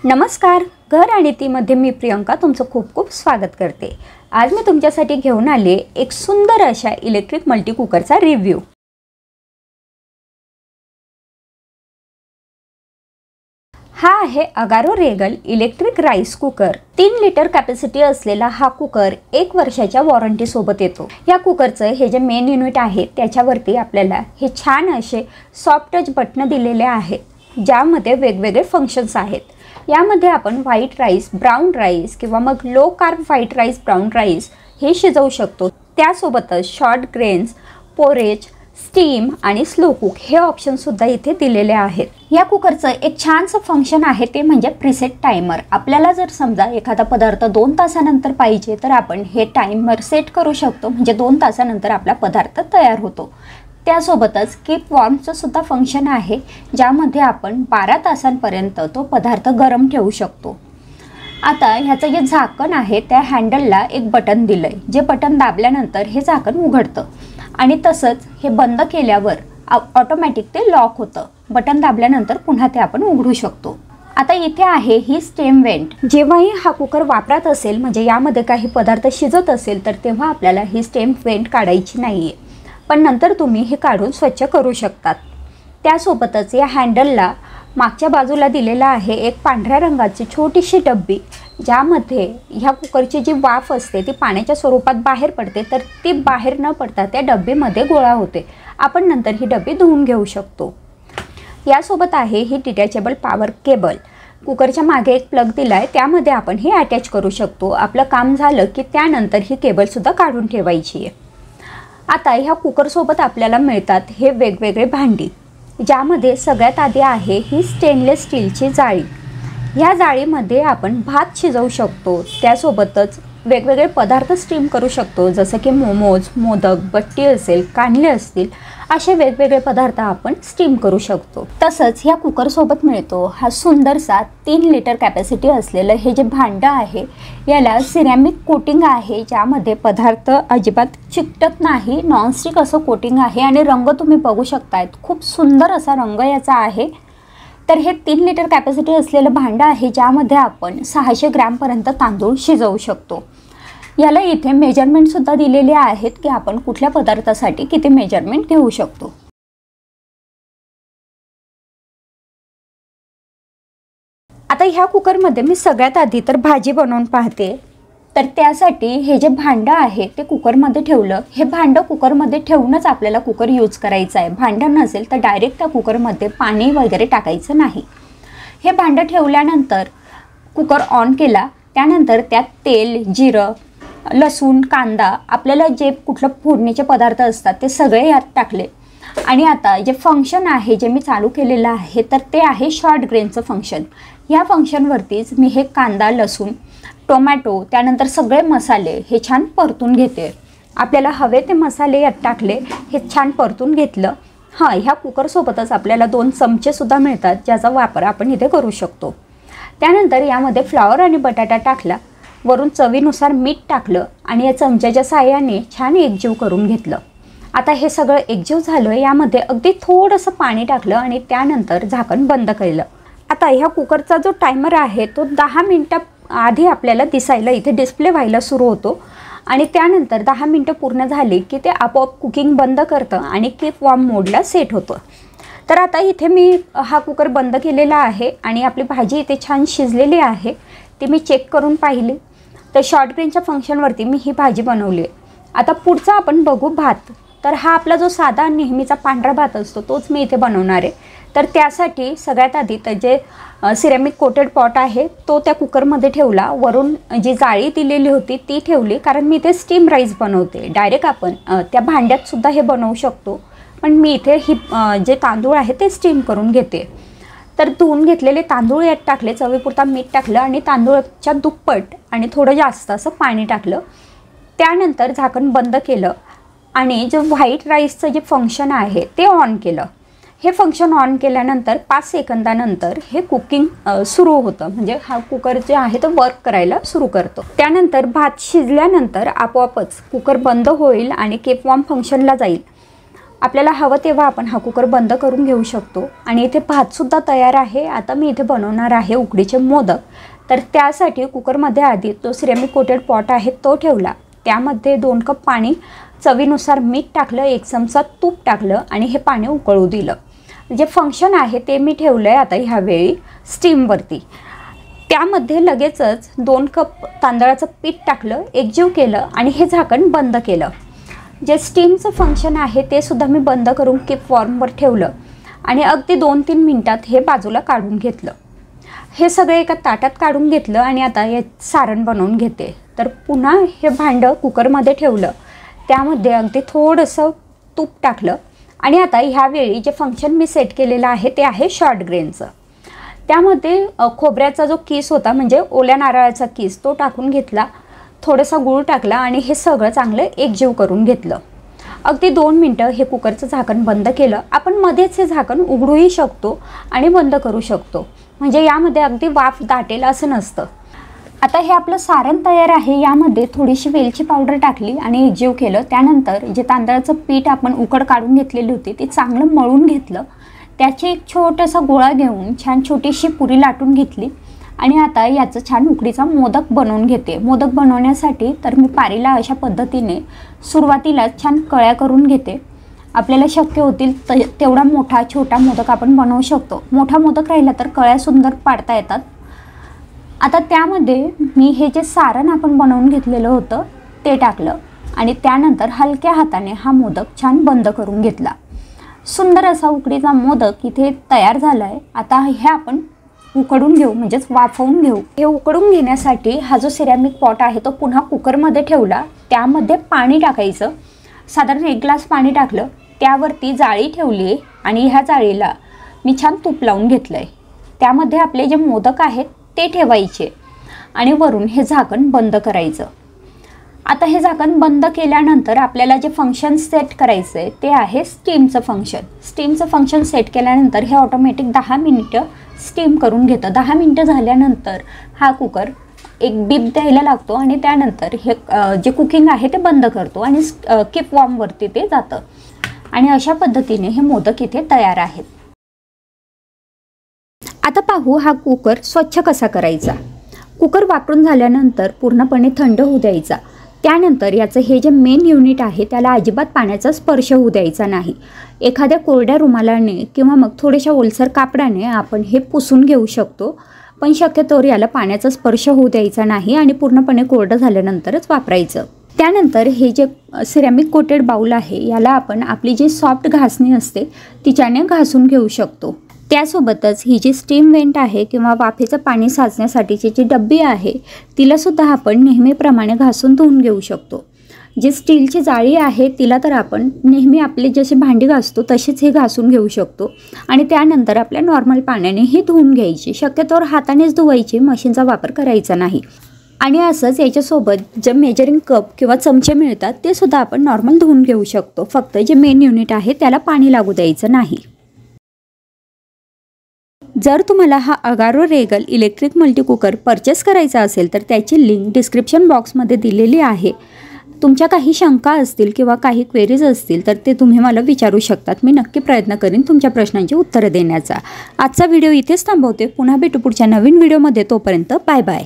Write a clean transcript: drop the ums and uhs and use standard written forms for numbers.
नमस्कार, घर आणि तीमध्ये मी प्रियंका तुमचं खूप खूप स्वागत करते। आज मी तुमच्यासाठी घेऊन आले एक सुंदर अशा इलेक्ट्रिक मल्टी कुकरचा रिव्ह्यू। हा आहे Agaro regal electric rice cooker. 3 litre capacity असलेला हा कुकर 1 वर्षाच्या वॉरंटी सोबत येतो। या कुकरचं हे जे मेन युनिट आहे त्याच्यावरती आपल्याला हे छान असे सॉफ्ट टच बटन दिलेले आहेत, ज्यामध्ये वेगवेगळे फंक्शन्स आहेत। यामध्ये आपण व्हाईट राईस, ब्राउन राईस किंवा मग low carb white rice, brown rice हे शिजवू शकतो। त्यासोबतच शॉर्ट ग्रेन्स, पोरेज, स्टीम आणि स्लो कुक हे ऑप्शन सुद्धा इथे दिलेले आहेत। या कुकरचं एक छानसं फंक्शन आहे ते म्हणजे प्रीसेट टाइमर। आपल्याला जर समजा एखादा पदार्थ 2 तासानंतर पाहिजे तर आपण हे टाइमर सेट करू शकतो, म्हणजे 2 तासानंतर आपला पदार्थ तयार होतो। त्यासोबतच कीप वॉर्मचं सुद्धा फंक्शन आहे, ज्यामध्ये आपण 12 तासांपर्यंत तो पदार्थ गरम ठेवू शकतो। आता ह्याचं जे झाकण आहे त्या हँडलला एक बटन दिलंय, जे बटन दाबल्यानंतर हे झाकण उघडतं आणि तसंच हे बंद केल्यावर ऑटोमॅटिक ते लॉक होतं। बटन दाबल्यानंतर पुन्हा ते आपण उघडू शकतो। आता इथे आहे ही स्टेम वेंट। जेव्हाही हा कुकर वापरात असेल, म्हणजे यामध्ये काही पदार्थ शिजत असेल, तर तेव्हा आपल्याला ही स्टेम वेंट काढायची नाहीये, पण नंतर तुम्ही हे काढून स्वच्छ करू शकतात। त्यासोबतच या हँडलला मागच्या बाजूला दिलेला आहे एक पांढऱ्या रंगाची छोटीशी डब्बी, ज्यामध्ये ह्या कुकरची जी वाफ असते ती पाण्याच्या स्वरूपात बाहेर पडते, तर ती बाहेर न पडता त्या डब्बीमध्ये गोळा होते। आपण नंतर ही डब्बी धुवून घेऊ शकतो। यासोबत आहे ही डिटॅचेबल पॉवर केबल। कुकरच्या मागे एक प्लग दिलाय, त्यामध्ये आपण हे अटॅच करू शकतो। आपलं काम झालं की त्यानंतर ही केबल सुद्धा काढून ठेवायची आहे। आता ह्या कुकरसोबत आपल्याला मिळतात हे वेगवेगळे भांडी, ज्यामध्ये सगळ्यात आधी आहे ही स्टेनलेस स्टीलची जाळी। या जाळीमध्ये आपण भात शिजवू शकतो, त्यासोबतच वेगवेगळे पदार्थ स्टीम करू शकतो, जसं की मोमोज, मोदक, बट्टी असेल, कांडले असतील, असे वेगवेगळे पदार्थ आपण स्टीम करू शकतो। तसंच ह्या कुकरसोबत मिळतो हा सुंदरसा 3 लिटर कॅपॅसिटी असलेलं हे जे भांडं आहे, याला सिरॅमिक कोटिंग आहे, ज्यामध्ये पदार्थ अजिबात चिकटत नाही। नॉनस्टिक असं कोटिंग आहे आणि रंग तुम्ही बघू शकताय, खूप सुंदर असा रंग याचा आहे। तर हे 3 लिटर कॅपॅसिटी असलेलं भांडं आहे, ज्यामध्ये आपण 600 ग्रॅमपर्यंत तांदूळ शिजवू शकतो। याला इथे मेजरमेंट सुद्धा दिलेले आहेत की आपण कुठल्या पदार्थासाठी किती मेजरमेंट घेऊ शकतो। आता ह्या कुकरमध्ये मी सगळ्यात आधी तर भाजी बनवून पाहते, तर त्यासाठी हे जे भांडं आहे ते कुकरमध्ये ठेवलं। हे भांडं कुकरमध्ये ठेवूनच आपल्याला कुकर यूज करायचं आहे। भांडं नसेल तर डायरेक्ट त्या कुकरमध्ये पाणी वगैरे टाकायचं नाही। हे भांडं ठेवल्यानंतर कुकर ऑन केला, त्यानंतर त्यात तेल, जिरं, लसूण, कांदा, आपल्याला जे कुठलं फोडणीचे पदार्थ असतात ते सगळे यात टाकले। आणि आता जे फंक्शन आहे जे मी चालू केलेलं आहे तर ते आहे शॉर्ट ग्रेनचं फंक्शन। या फंक्शनवरतीच मी हे कांदा, लसूण, टोमॅटो, त्यानंतर सगळे मसाले हे छान परतून घेते। आपल्याला हवे ते मसाले यात टाकले, हे छान परतून घेतलं। ह्या कुकरसोबतच आपल्याला 2 चमचे सुद्धा मिळतात, ज्याचा वापर आपण इथे करू शकतो। त्यानंतर यामध्ये फ्लॉवर आणि बटाटा टाकला, वरून चवीनुसार मीठ टाकलं आणि या चमच्याच्या साहाय्याने छान एकजीव करून घेतलं। आता हे सगळं एकजीव झालं, यामध्ये अगदी थोडंसं पाणी टाकलं आणि त्यानंतर झाकण बंद केलं। आता ह्या कुकरचा जो टायमर आहे तो 10 मिनिटं आधी आपल्याला दिसायला इथे डिस्प्ले व्हायला सुरू होतो आणि त्यानंतर 10 मिनिटं पूर्ण झाली की ते आपोआप कुकिंग बंद करतं आणि कीप वॉर्म मोडला सेट होतं। तर आता इथे मी हा कुकर बंद केलेला आहे आणि आपली भाजी इथे छान शिजलेली आहे, ती मी चेक करून पाहिली। तर शॉर्ट ग्रेनच्या फंक्शनवरती मी ही भाजी बनवली आहे। आता पुढचा आपण बघू भात। तर हा आपला जो साधा नेहमीचा पांढरा भात असतो तोच मी इथे बनवणार आहे। तर त्यासाठी सगळ्यात आधी तर जे सिरेमिक कोटेड पॉट आहे तो त्या कुकरमध्ये ठेवला, वरून जी जाळी दिलेली होती ती ठेवली, कारण मी इथे स्टीम राईस बनवते। डायरेक्ट आपण त्या भांड्यात सुद्धा हे बनवू शकतो, पण मी इथे ही जे तांदूळ आहे ते स्टीम करून घेते। तर धुवून घेतलेले तांदूळ यात टाकले, चवीपुरता मीठ टाकलं आणि तांदूळाच्या दुप्पट आणि थोडं जास्त असं पाणी टाकलं। त्यानंतर झाकण बंद केलं आणि जे व्हाईट राईसचं जे फंक्शन आहे ते ऑन केलं। हे फंक्शन ऑन केल्यानंतर 5 सेकंदानंतर हे कुकिंग सुरू होतं, म्हणजे हा कुकर जे आहे तो वर्क करायला सुरू करतो। त्यानंतर भात शिजल्यानंतर आपोआपच कुकर बंद होईल आणि कीप वॉर्म फंक्शनला जाईल। आपल्याला हवं तेव्हा आपण हा कुकर बंद करून घेऊ शकतो। आणि इथे भातसुद्धा तयार आहे। आता मी इथे बनवणार आहे उकडीचे मोदक। तर त्यासाठी कुकरमध्ये आधी तो सिरेमिक कोटेड पॉट आहे तो ठेवला, त्यामध्ये 2 कप पाणी, चवीनुसार मीठ टाकलं, 1 चमचा तूप टाकलं आणि हे पाणी उकळू दिलं। जे फंक्शन आहे ते मी ठेवलं आहे आता ह्यावेळी स्टीमवरती। त्यामध्ये लगेचच 2 कप तांदळाचं पीठ टाकलं, एकजीव केलं आणि हे झाकण बंद केलं। जे स्टीमचं फंक्शन आहे ते सुद्धा मी बंद करून कीप वॉर्मवर ठेवलं आणि अगदी 2-3 मिनिटात हे बाजूला काढून घेतलं। हे सगळे एका ताटात काढून घेतलं आणि आता हे सारण बनवून घेते। तर पुन्हा हे भांडं कुकरमध्ये ठेवलं, त्यामध्ये अगदी थोडंसं तूप टाकलं आणि आता ह्यावेळी जे फंक्शन मी सेट केलेलं आहे ते आहे शॉर्ट ग्रेनचं। त्यामध्ये खोबऱ्याचा जो किस होता म्हणजे ओल्या नारळाचा किस तो टाकून घेतला, थोडासा गूळ टाकला आणि हे सगळं चांगलं एकजीव करून घेतलं। अगदी 2 मिनटं हे कुकरचं झाकण बंद केलं। आपण मध्येच हे झाकण उघडूही शकतो आणि बंद करू शकतो, म्हणजे यामध्ये अगदी वाफ दाटेल असं नसतं। आता हे आपलं सारण तयार आहे। यामध्ये थोडीशी वेलची पावडर टाकली आणि एकजीव केलं। त्यानंतर जे तांदळाचं पीठ आपण उकड काढून घेतलेली होती ते चांगलं मळून घेतलं, त्याची एक छोटासा गोळा घेऊन छान छोटीशी पुरी लाटून घेतली आणि आता याचं छान उकडीचा मोदक बनवून घेते। मोदक बनवण्यासाठी तर मी पारीला अशा पद्धतीने सुरुवातीला छान कळ्या करून घेते। आपल्याला शक्य होतील तेवढा मोठा छोटा मोदक आपण बनवू शकतो। मोठा मोदक राहिला तर कळ्या सुंदर पाडता येतात। आता त्यामध्ये मी हे जे सारण आपण बनवून घेतलेलं होतं ते टाकलं आणि त्यानंतर हलक्या हाताने हा मोदक छान बंद करून घेतला। सुंदर असा उकडीचा मोदक इथे तयार झाला आहे। आता हे आपण उकडून घेऊ, म्हणजेच वाफवून घेऊ। हे उकडून घेण्यासाठी हा जो सिरॅमिक पॉट आहे तो पुन्हा कुकरमध्ये ठेवला, त्यामध्ये पाणी टाकायचं, साधारण 1 ग्लास पाणी टाकलं, त्यावरती जाळी ठेवली आणि ह्या जाळीला मी छान तूप लावून घेतलं आहे। त्यामध्ये आपले जे मोदक आहेत ते ठेवायचे आणि वरून हे झाकण बंद करायचं। आता हे झाकण बंद केल्यानंतर आपल्याला जे फंक्शन सेट करायचं आहे ते आहे स्टीमचं फंक्शन। स्टीमचं फंक्शन सेट केल्यानंतर हे ऑटोमॅटिक 10 मिनिटं स्टीम करून घेतं। 10 मिनिटं झाल्यानंतर हा कुकर एक बीप द्यायला लागतो आणि त्यानंतर हे जे कुकिंग आहे ते बंद करतो आणि कीप वॉर्मवरती ते जातं आणि अशा पद्धतीने हे मोदक इथे तयार आहेत। आता पाहू हा कुकर स्वच्छ कसा करायचा। कुकर वापरून झाल्यानंतर पूर्णपणे थंड होऊ द्यायचा। त्यानंतर याचं हे जे मेन युनिट आहे त्याला अजिबात पाण्याचा स्पर्श होऊ द्यायचा नाही। एखाद्या कोरड्या रुमालाने किंवा मग थोड्याशा ओलसर कापडाने आपण हे पुसून घेऊ शकतो, पण शक्यतोवर याला पाण्याचा स्पर्श होऊ द्यायचा नाही आणि पूर्णपणे कोरडं झाल्यानंतरच वापरायचं। त्यानंतर हे जे सिरॅमिक कोटेड बाउल आहे याला आपण आपली जी सॉफ्ट घासणी असते तिच्याने घासून घेऊ शकतो। त्यासोबतच ही जी स्टीम वेंट आहे किंवा वाफेचं पाणी साचण्यासाठीची जी डब्बी आहे तिला सुद्धा आपण नेहमीप्रमाणे घासून धुवून घेऊ शकतो। जी स्टीलची जाळी आहे तिला तर आपण नेहमी आपले जसे भांडी घासतो तशीच हे घासून घेऊ शकतो आणि त्यानंतर आपल्या नॉर्मल पाण्याने ही धुवून घ्यायची। शक्यतोवर हातानेच धुवायची, मशीनचा वापर करायचा नाही। आणि असंच याच्यासोबत जे मेजरिंग कप किंवा चमचे मिळतात ते सुद्धा आपण नॉर्मल धुवून घेऊ शकतो, फक्त जे मेन युनिट आहे त्याला पाणी लागू द्यायचं नाही। जर तुम्हाला हा Agaro regal electric multi cooker purchase करायचा असेल तर त्याची लिंक डिस्क्रिप्शन बॉक्समध्ये दिलेली आहे। तुमच्या काही शंका असतील किंवा काही क्वेरीज असतील तर ते तुम्ही मला विचारू शकतात। मी नक्की प्रयत्न करीन तुमच्या प्रश्नांची उत्तरं देण्याचा। आजचा व्हिडिओ इथेच थांबवते। पुन्हा भेटू पुढच्या नवीन व्हिडिओमध्ये। तोपर्यंत बाय बाय।